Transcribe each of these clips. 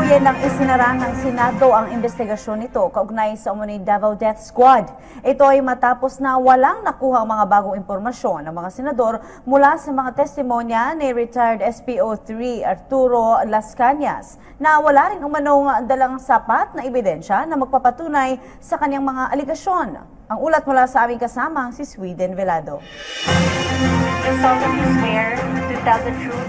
Tuluyan ng isinara ng Senado ang investigasyon nito kaugnay sa umunoy Davao Death Squad. Ito ay matapos na walang nakuha ang mga bagong impormasyon ng mga senador mula sa mga testimonya ni retired SPO3 Arturo Las Cañas na wala rin umanong dalang sapat na ebidensya na magpapatunay sa kanyang mga aligasyon. Ang ulat mula sa aming kasama si Sweden Velado.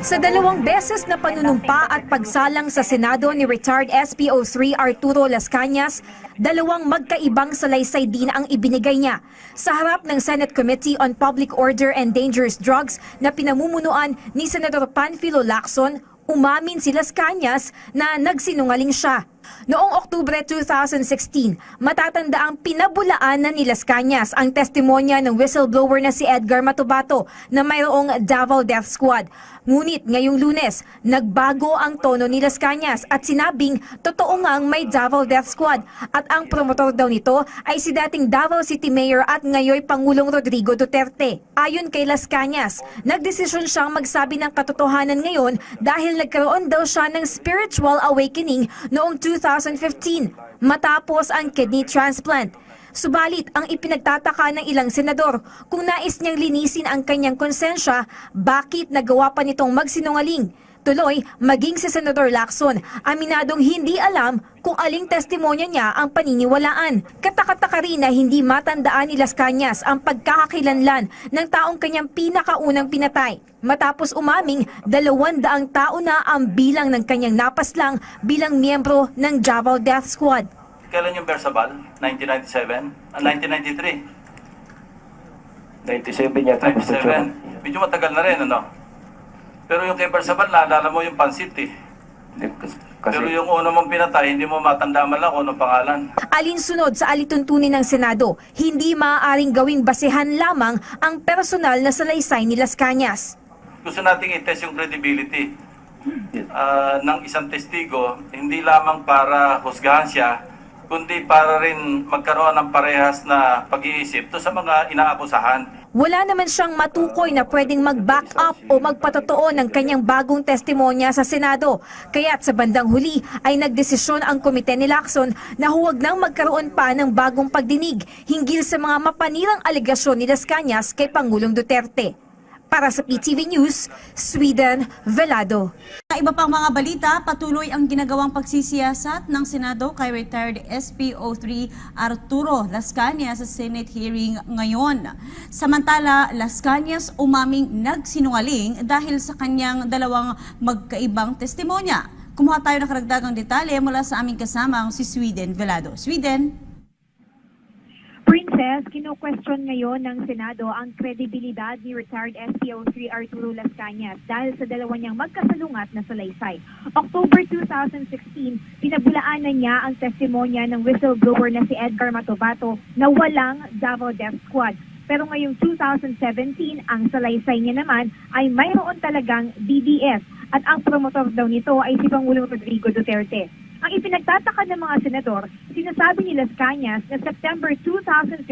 Sa 2 beses na panunumpa at pagsalang sa Senado ni retired SPO3 Arturo Las Cañas, 2 magkaibang salaysay din ang ibinigay niya. Sa harap ng Senate Committee on Public Order and Dangerous Drugs na pinamumunuan ni Senador Panfilo Lacson, umamin si Las Cañas na nagsinungaling siya. Noong Oktubre 2016, matatanda ang pinabulaan na ni Las Cañas ang testimonya ng whistleblower na si Edgar Matubato na mayroong Davao Death Squad. Ngunit ngayong Lunes, nagbago ang tono ni Las Cañas at sinabing totoo ngang may Davao Death Squad at ang promotor daw nito ay si dating Davao City Mayor at ngayoy Pangulong Rodrigo Duterte. Ayon kay Las Cañas, nagdesisyon siyang magsabi ng katotohanan ngayon dahil nagkaroon daw siya ng spiritual awakening noong 2015 matapos ang kidney transplant. Subalit, ang ipinagtataka ng ilang senador kung nais niyang linisin ang kanyang konsensya, bakit nagawa pa nitong magsinungaling? Tuloy, maging si Senador Lacson, aminadong hindi alam kung aling testimonya niya ang paniniwalaan. Katakataka rin na hindi matandaan ni Las Cañas ang pagkakakilanlan ng taong kanyang pinakaunang pinatay. Matapos umaming, 200 tao na ang bilang ng kanyang napaslang bilang miyembro ng Davao Death Squad. Kailan yung Bersabal? 1997? 1993? 97 yata. 97. Medyo matagal na rin, ano? Pero yung kay Bersabal, naalala mo yung pansit, eh. Pero yung una mong pinatay, hindi mo matanda man lang kung anong pangalan. Alinsunod sa alituntunin ng Senado, hindi maaaring gawing basehan lamang ang personal na salaysay ni Las Cañas. Gusto nating i-test yung credibility ng isang testigo, hindi lamang para husgahan siya, kundi para rin magkaroon ng parehas na pag-iisip to sa mga inaakusahan. Wala naman siyang matukoy na pwedeng mag-back up o magpatotoo ng kanyang bagong testimonya sa Senado. Kaya't sa bandang huli ay nagdesisyon ang komite ni Lacson na huwag nang magkaroon pa ng bagong pagdinig hinggil sa mga mapanirang alegasyon ni Las Cañas kay Pangulong Duterte. Para sa PTV News, Sweden Velado. Sa iba pang mga balita, patuloy ang ginagawang pagsisiyasat ng Senado kay retired SPO3 Arturo Las Cañas sa Senate hearing ngayon. Samantala, Las Cañas umaming nagsinungaling dahil sa kanyang 2 magkaibang testimonya. Kumuha tayo ng karagdagang detalye mula sa aming kasamang si Sweden Velado. Sweden? Princess, kino-question ngayon ng Senado ang kredibilidad ni retired SPO3 Arturo Las Cañas dahil sa 2 niyang magkasalungat na salaysay. October 2016, pinabulaanan niya ang testimonya ng whistleblower na si Edgar Matubato na walang Davao Death Squad. Pero ngayong 2017, ang salaysay niya naman ay mayroon talagang DDS at ang promotor daw nito ay si Pangulong Rodrigo Duterte. Ang ipinagtataka ng mga senador, sinasabi ni Las Cañas na September 2015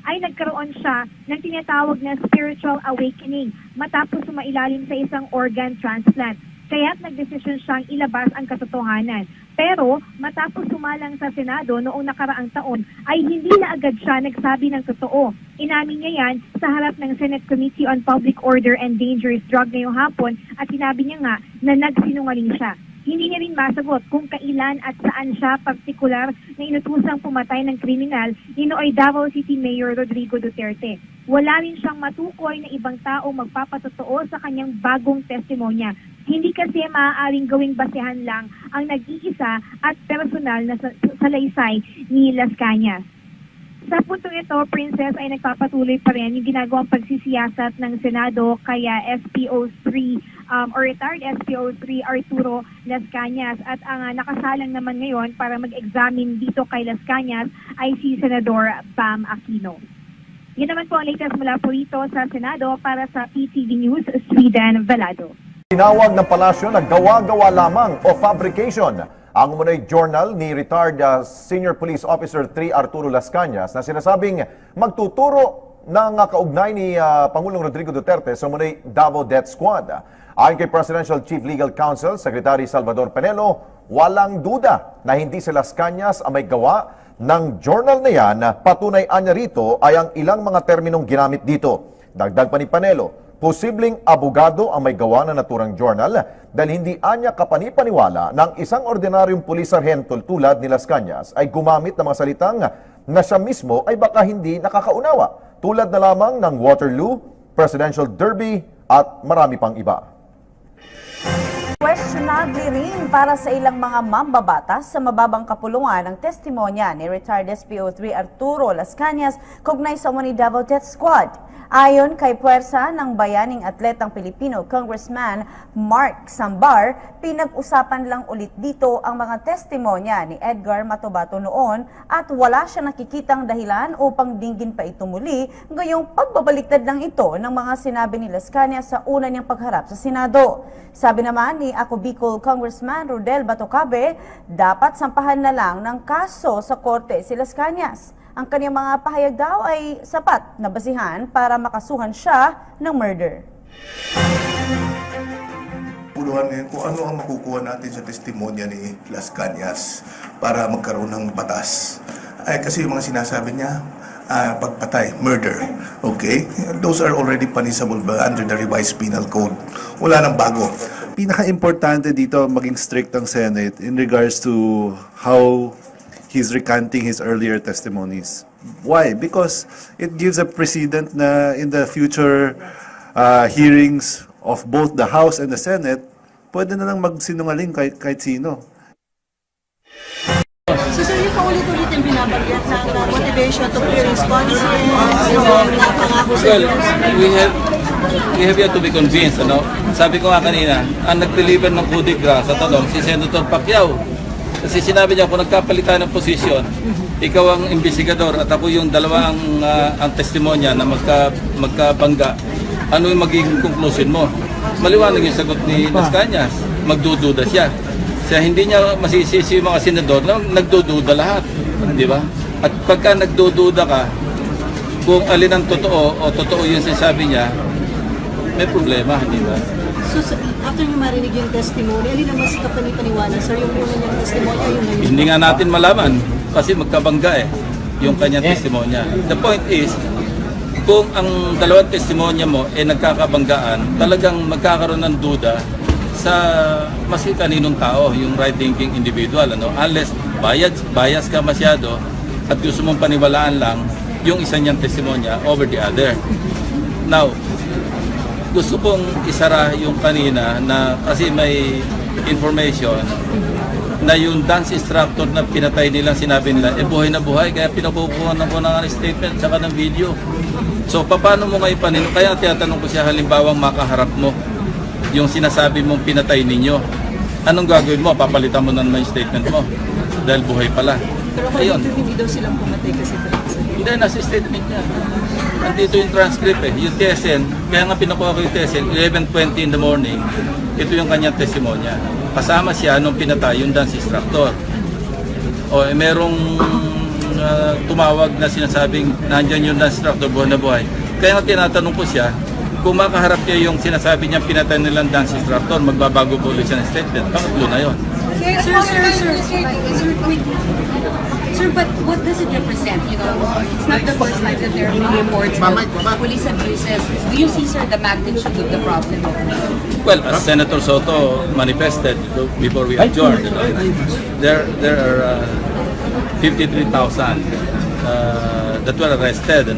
ay nagkaroon siya ng tinatawag na spiritual awakening matapos sumailalim sa isang organ transplant. Kaya't nagdesisyon siyang ilabas ang katotohanan. Pero matapos sumalang sa Senado noong nakaraang taon ay hindi na agad siya nagsabi ng totoo. Inamin niya yan sa harap ng Senate Committee on Public Order and Dangerous Drugs ngayong hapon at sinabi niya nga na nagsinungaling siya. Hindi niya rin masagot kung kailan at saan siya partikular na inutusang pumatay ng kriminal ni nooy Davao City Mayor Rodrigo Duterte. Wala rin siyang matukoy na ibang tao magpapatotoo sa kanyang bagong testimonya. Hindi kasi maaaring gawing basehan lang ang nag-iisa at personal na salaysay ni Las Cañas. Sa puntong ito, Princess, ay nagpapatuloy pa rin yung ginagawang pagsisiyasat ng Senado kaya SPO3 or retired SPO3 Arturo Las Cañas. At ang nakasalang naman ngayon para mag-examine dito kay Las Cañas ay si Senador Bam Aquino. Yan naman po ang latest mula po rito sa Senado para sa PTV News, Sweden Velado. Tinawag ng palasyo na gawa-gawa lamang o fabrication ang umunay journal ni retired Senior Police Officer 3 Arturo Las Cañas na sinasabing magtuturo ng kaugnay ni Pangulong Rodrigo Duterte sa umunay Davao Death Squad. Ayon kay Presidential Chief Legal Counsel, Secretary Salvador Penelo, walang duda na hindi si Las Cañas ang may gawa ng journal na yan. Patunay niya rito ay ang ilang mga terminong ginamit dito. Dagdag pa ni Panelo, posibleng abogado ang may gawa na naturang journal dahil hindi anya kapanipaniwala ng isang ordinaryong pulis sarhento tulad ni Las Cañas ay gumamit ng mga salitang na siya mismo ay baka hindi nakakaunawa. Tulad na lamang ng Waterloo, Presidential Derby at marami pang iba. Questionable rin para sa ilang mga mambabatas sa mababang kapulungan ang testimonya ni retired SPO3 Arturo Las Cañas kaugnay sa umano'y Davao Death Squad. Ayon kay puwersa ng bayaning atletang Pilipino, Congressman Mark Sambar, pinag-usapan lang ulit dito ang mga testimonya ni Edgar Matobato noon at wala siya nakikitang dahilan upang dinggin pa ito muli, ngayong pagbabaliktad lang ito ng mga sinabi ni Las Cañas sa una niyang pagharap sa Senado. Sabi naman ni Ako Bicol Congressman Rodel Batocabe, dapat sampahan na lang ng kaso sa korte si Las Cañas. Ang kanyang mga pahayag daw ay sapat na basihan para makasuhan siya ng murder. Puluhan ngayon kung ano ang makukuha natin sa testimonya ni Las Cañas para magkaroon ng batas. Ay, kasi yung mga sinasabi niya, pagpatay, murder, okay? Those are already punishable under the revised penal code. Wala nang bago. Pinaka-importante dito maging strict ang Senate in regards to how he's recanting his earlier testimonies. Why? Because it gives a precedent na in the future hearings of both the House and the Senate, pwede na lang magsinungaling kahit sino. So sir, yung paulit-ulit yung binabanggit ng motivation to clear responses, yung pangako sa Well, we have yet to be convinced, ano? Sabi ko nga kanina, ang nag-deliver ng coup de grace sa tanong, si Senator Pacquiao. Kasi sinabi niya, kung nagkapalitan ng posisyon, ikaw ang investigador at ako yung dalawa ang testimonya na magkabangga, ano yung magiging conclusion mo? Maliwanag yung sagot ni Las Cañas, magdududa siya. Kaya hindi niya masisisi yung mga senador na nagdududa lahat, di ba? At pagka nagdududa ka, kung alin ang totoo o totoo yung sinasabi niya, may problema, di ba? So after nyo marinig yung testimony, alin ang mas kapanipaniwala? Sir, yung una niyang testimony, yung ngayon? Hindi nga natin malaman kasi magkabangga yung kanyang testimonya. The point is, kung ang dalawang testimonya mo nagkakabanggaan, talagang magkakaroon ng duda sa maski kaninong tao, yung right-thinking individual, ano? Unless bias ka masyado at gusto mong paniwalaan lang yung isa niyang testimonya over the other. Now, gusto kong isara yung kanina na kasi may information na yung dance instructor na pinatay nilang sinabi nila, buhay na buhay, kaya pinakukuha na po ng statement saka ng video. So, paano mo ngayon panin? Kaya tinatanong ko siya, halimbawang makaharap mo yung sinasabi mong pinatay ninyo. Anong gagawin mo? Papalitan mo na naman yung statement mo dahil buhay pala. Pero kung hindi daw silang pumatay kasi hindi, nasa statement niya. Nandito yung transcript yung TSN, kaya nga pinakuha ko yung TSN, 11:20 in the morning, ito yung kanyang testimonya. Kasama siya nung pinatay yung dance instructor. Merong tumawag na sinasabing nandyan yung dance instructor, buhay na buhay. Kaya nga tinatanong ko siya, kung makaharap niya yung sinasabi niya pinatay nilang dance instructor, magbabago po ulit siya ng statement. Pangatlo na yun. Sir, but what does it represent? You know, it's not the first time that there are being reports of police abuses. Do you see, sir, the magnitude of the problem? Well, as Senator Soto manifested before we adjourned, there are 53,000 that were arrested.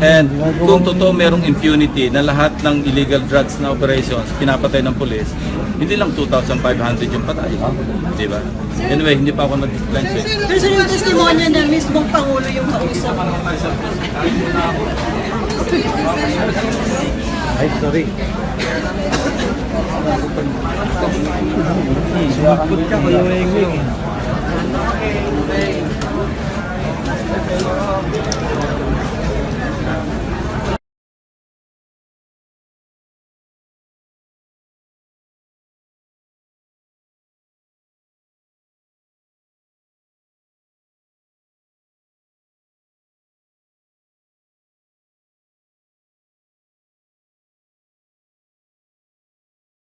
And kung totoo merong impunity na lahat ng illegal drugs na operations pinapatay ng police, hindi lang 2,500 yung patay. Di ba? Anyway, hindi pa ako nag-explain sa'yo. Pero sir, yung testimonya na mismong Pangulo yung kausap. Ay, sorry. Sumakot ka, kaya